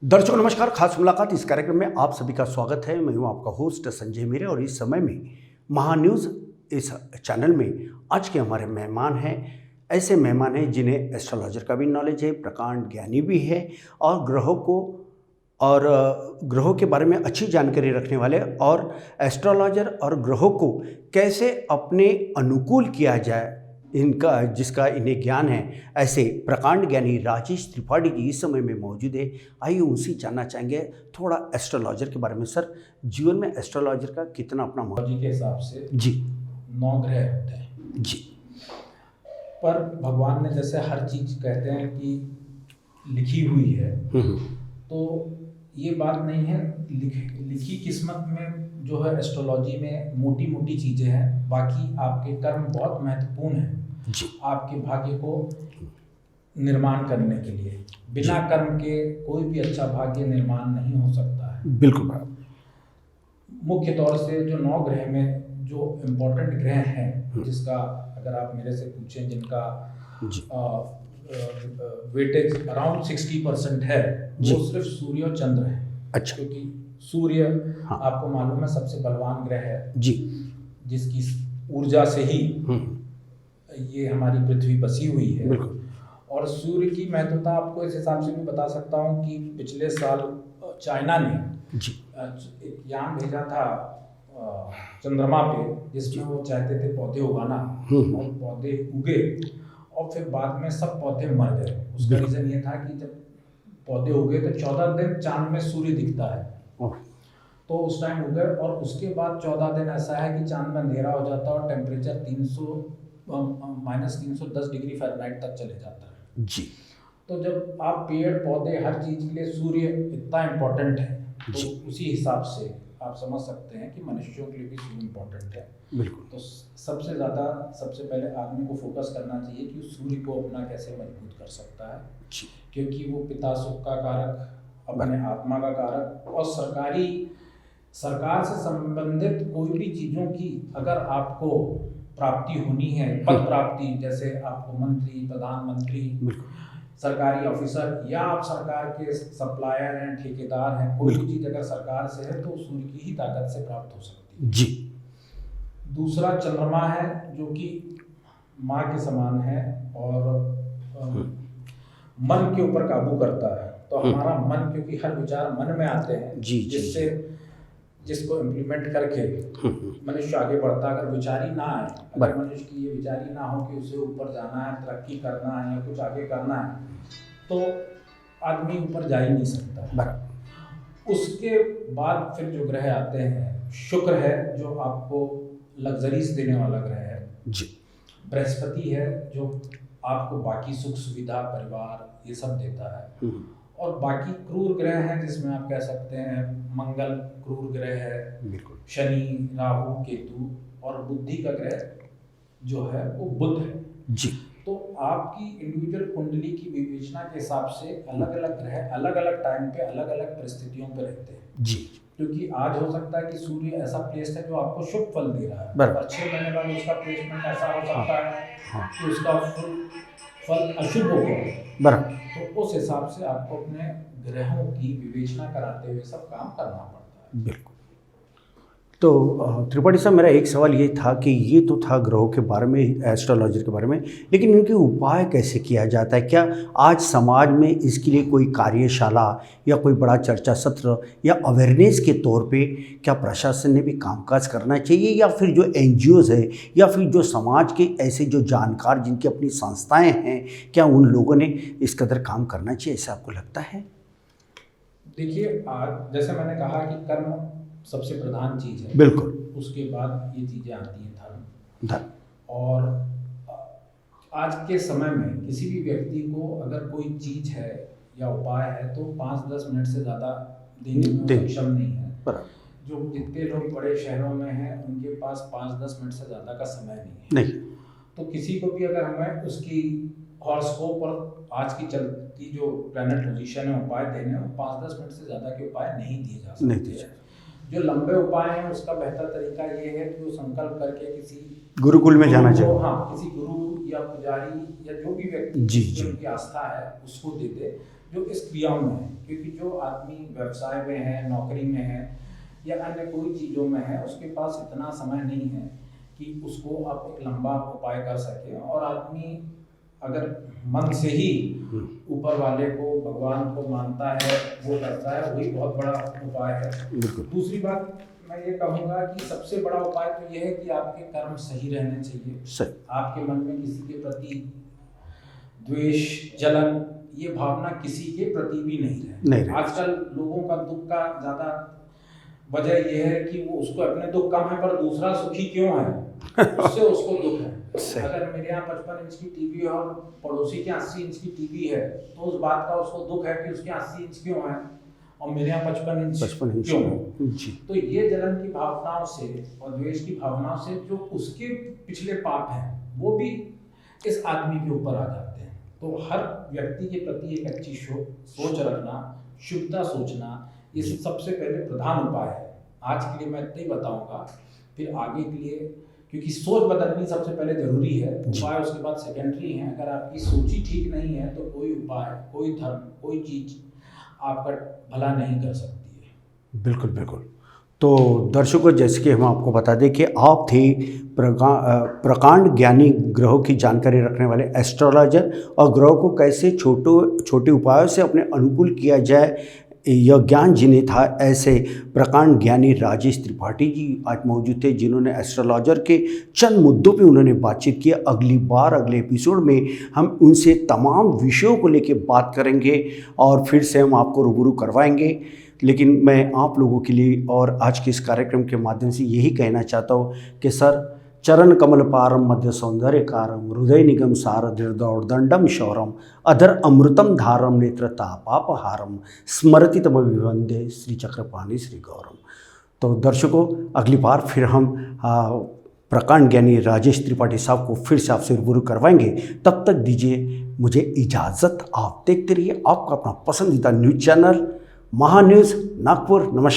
दर्शकों नमस्कार। खास मुलाकात इस कार्यक्रम में आप सभी का स्वागत है। मैं हूं आपका होस्ट संजय मेरे और इस समय में महान्यूज़ इस चैनल में आज के हमारे मेहमान हैं, ऐसे मेहमान हैं जिन्हें एस्ट्रोलॉजर का भी नॉलेज है, प्रकांड ज्ञानी भी है और ग्रहों के बारे में अच्छी जानकारी रखने वाले और एस्ट्रोलॉजर और ग्रहों को कैसे अपने अनुकूल किया जाए इनका जिसका इन्हें ज्ञान है, ऐसे प्रकांड ज्ञानी राजेश त्रिपाठी जी इस समय में मौजूद है। आइए उनसे जानना चाहेंगे थोड़ा एस्ट्रोलॉजर के बारे में। सर, जीवन में एस्ट्रोलॉजर का कितना अपना जी के हिसाब से जी 9 ग्रह होते हैं जी, पर भगवान ने जैसे हर चीज कहते हैं कि लिखी हुई है, तो ये बात नहीं है। लिखी किस्मत में जो है एस्ट्रोलॉजी में मोटी मोटी चीजें हैं, बाकी आपके कर्म बहुत महत्वपूर्ण हैं जी। आपके भाग्य को निर्माण करने के लिए। बिना कर्म के कोई भी अच्छा भाग्य निर्माण नहीं हो सकता है। बिल्कुल। मुख्य तौर से जो 9 ग्रह में जो इम्पोर्टेंट ग्रह हैं, जिसका अगर आप मेरे से पूछें जिनका वेटेज अराउंड 60% है, वो सिर्फ सूर्य और चंद्र है। अच्छा। क्योंकि सूर्य आपको मालूम है सबसे बलवान ग्रह है जी, जिसकी ऊर्जा से ही ये हमारी पृथ्वी बसी हुई है। बिल्कुल। और सूर्य की महत्वता आपको इस हिसाब से भी बता सकता हूँ कि पिछले साल चाइना ने जी एक यान भेजा था चंद्रमा पे, जिसमें वो चाहते थे पौधे उगाना, और पौधे उगे और फिर बाद में सब पौधे मर गए। उसका रीज़न ये था कि जब पौधे उगे तो 14 दिन चांद में सूर्य दिखता है, तो उस टाइम उगे, और उसके बाद 14 दिन ऐसा है कि चांद में अंधेरा हो जाता है और टेम्परेचर -310 डिग्री फ़ारेनहाइट तक चले जाता है जी। तो जब आप पेड़ पौधे हर चीज़ के लिए सूर्य इतना इम्पोर्टेंट है, तो उसी हिसाब से आप समझ सकते हैं कि मनुष्यों के लिए भी सूर्य इम्पोर्टेंट है। बिल्कुल। तो सबसे पहले आदमी को फोकस करना चाहिए कि सूर्य को अपना कैसे मजबूत कर सकता है, क्योंकि वो पिता सुख का कारक, अपने आत्मा का कारक, और सरकार से संबंधित कोई भी चीज़ों की अगर आपको प्राप्ति होनी है, पद प्राप्ति, जैसे आपको मंत्री, प्रधानमंत्री, सरकारी ऑफिसर, या आप सरकार के सप्लायर हैं, ठेकेदार हैं, कोई भी चीज़ अगर सरकार से है तो सूर्य की ही ताकत से प्राप्त हो सकती है जी। दूसरा चंद्रमा है, जो कि माँ के समान है और मन के ऊपर काबू करता है। तो हमारा मन, क्योंकि हर विचार मन में आते हैं, जिसको इम्प्लीमेंट करके मनुष्य आगे बढ़ता है। अगर विचार ही ना आए, अगर मनुष्य की ये विचार ही ना हो कि उसे ऊपर जाना है, तरक्की करना है या कुछ आगे करना है, तो आदमी ऊपर जा ही नहीं सकता। उसके बाद फिर जो ग्रह आते हैं, शुक्र है जो आपको लग्जरीज देने वाला ग्रह है जी। बृहस्पति है जो आपको बाकी सुख सुविधा, परिवार, ये सब देता है। और बाकी क्रूर ग्रह हैं, जिसमें आप कह सकते हैं मंगल क्रूर ग्रह है, शनि, राहु, केतु, और बुद्धि का ग्रह जो है वो बुध है जी। तो आपकी इंडिविजुअल कुंडली की विवेचना के हिसाब से अलग अलग ग्रह अलग अलग टाइम पे अलग अलग परिस्थितियों पे रहते हैं जी। क्योंकि आज हो सकता है कि सूर्य ऐसा प्लेस है जो आपको शुभ फल दे रहा है, पर 6 महीने बाद उसका प्लेसमेंट ऐसा हो सकता है कि उसका फल अशुभ हो गया। तो उस हिसाब से आपको अपने ग्रहों की विवेचना कराते हुए सब काम करना पड़ता है। बिल्कुल। तो त्रिपाठी साहब, मेरा एक सवाल ये था कि ये तो था ग्रहों के बारे में, एस्ट्रोलॉजर के बारे में, लेकिन इनके उपाय कैसे किया जाता है? क्या आज समाज में इसके लिए कोई कार्यशाला या कोई बड़ा चर्चा सत्र या अवेयरनेस के तौर पे क्या प्रशासन ने भी कामकाज करना चाहिए, या फिर जो NGOs है या फिर जो समाज के ऐसे जो जानकार जिनकी अपनी संस्थाएं हैं, क्या उन लोगों ने इस कदर काम करना चाहिए, ऐसा आपको लगता है? देखिए, आज जैसे मैंने कहा कि कर्म सबसे प्रधान चीज़ है, बिल्कुल। उसके बाद ये चीज़ें आती हैं धर्म। और आज के समय में किसी भी व्यक्ति को अगर कोई चीज़ है या उपाय है तो 5-10 मिनट से ज़्यादा देने में सक्षम नहीं है। जो जितने लोग बड़े शहरों में हैं उनके पास 5-10 मिनट से ज़्यादा का समय नहीं है। तो किसी को भी अगर हमें उसकी हॉरोस्कोप और आज की चलती जो प्लैनेट पोजीशन है उपाय देने में 5-10 मिनट से ज़्यादा के उपाय नहीं दिए जा सकते। जो लंबे उपाय हैं उसका बेहतर तरीका ये है कि वो संकल्प करके किसी गुरुकुल में जाना चाहिए। हाँ, किसी गुरु या पुजारी या जो भी व्यक्ति उनकी आस्था है उसको दे दे, जो इस क्रियाओं में है। क्योंकि जो आदमी व्यवसाय में है, नौकरी में है या अन्य कोई चीज़ों में है, उसके पास इतना समय नहीं है कि उसको आप एक लंबा उपाय कर सके। और आदमी अगर मन से ही ऊपर वाले को, भगवान को मानता है, वो करता है, वही बहुत बड़ा उपाय है। दूसरी बात मैं ये कहूँगा कि सबसे बड़ा उपाय तो ये है कि आपके कर्म सही रहने चाहिए। आपके मन में किसी के प्रति द्वेष, जलन, ये भावना किसी के प्रति भी नहीं रहे। आजकल लोगों का दुख का ज़्यादा वजह यह है कि वो उसको अपने दुख कम है पर दूसरा सुखी क्यों है, उससे उसको दुख है। अगर मेरे यहाँ 55 इंच की टीवी है और पड़ोसी के 80 इंच की टीवी है, तो उस बात का उसको दुख है कि उसके 80 इंच क्यों है और मेरे यहाँ 55 इंच क्यों है। तो ये जलन की भावनाओं से और द्वेष की भावनाओं से जो उसके पिछले पाप हैं वो भी इस आदमी के ऊपर आ जाते हैं। तो हर व्यक्ति के प्रति एक अच्छी सोच रखना, शुद्धता सोचना, ये सबसे पहले प्रधान उपाय है। आज के लिए मैं इतना ही बताऊंगा, फिर आगे के लिए, क्योंकि सोच बदलनी सबसे पहले जरूरी है, उपाय उसके बाद सेकेंडरी है। अगर आपकी सोच ही ठीक नहीं है तो कोई उपाय, कोई धर्म, कोई चीज आपका भला नहीं कर सकती है। बिल्कुल बिल्कुल। तो दर्शकों, जैसे कि हम आपको बता दें कि आप थे प्रकांड ज्ञानी, ग्रहों की जानकारी रखने वाले एस्ट्रोलॉजर, और ग्रहों को कैसे छोटे उपायों से अपने अनुकूल किया जाए यह ज्ञान जिन्हें था, ऐसे प्रकांड ज्ञानी राजेश त्रिपाठी जी आज मौजूद थे, जिन्होंने एस्ट्रोलॉजर के चंद मुद्दों पे उन्होंने बातचीत की। अगली बार अगले एपिसोड में हम उनसे तमाम विषयों को लेकर बात करेंगे और फिर से हम आपको रूबरू करवाएंगे। लेकिन मैं आप लोगों के लिए और आज के इस कार्यक्रम के माध्यम से यही कहना चाहता हूँ कि सर, चरण कमल पारम मध्य सौंदर्य कारम हृदय निगम सार दंडम शौरम अधर अमृतम धारम नेत्र तापापहारम स्मृति तम विवंदे श्री चक्रपाणी श्री गौरम। तो दर्शकों, अगली बार फिर हम प्रकांड ज्ञानी राजेश त्रिपाठी साहब को फिर से आपसे रूबरू करवाएंगे। तब तक दीजिए मुझे इजाज़त। आप देखते रहिए आपका अपना पसंदीदा न्यूज़ चैनल महान्यूज़ नागपुर। नमस्कार।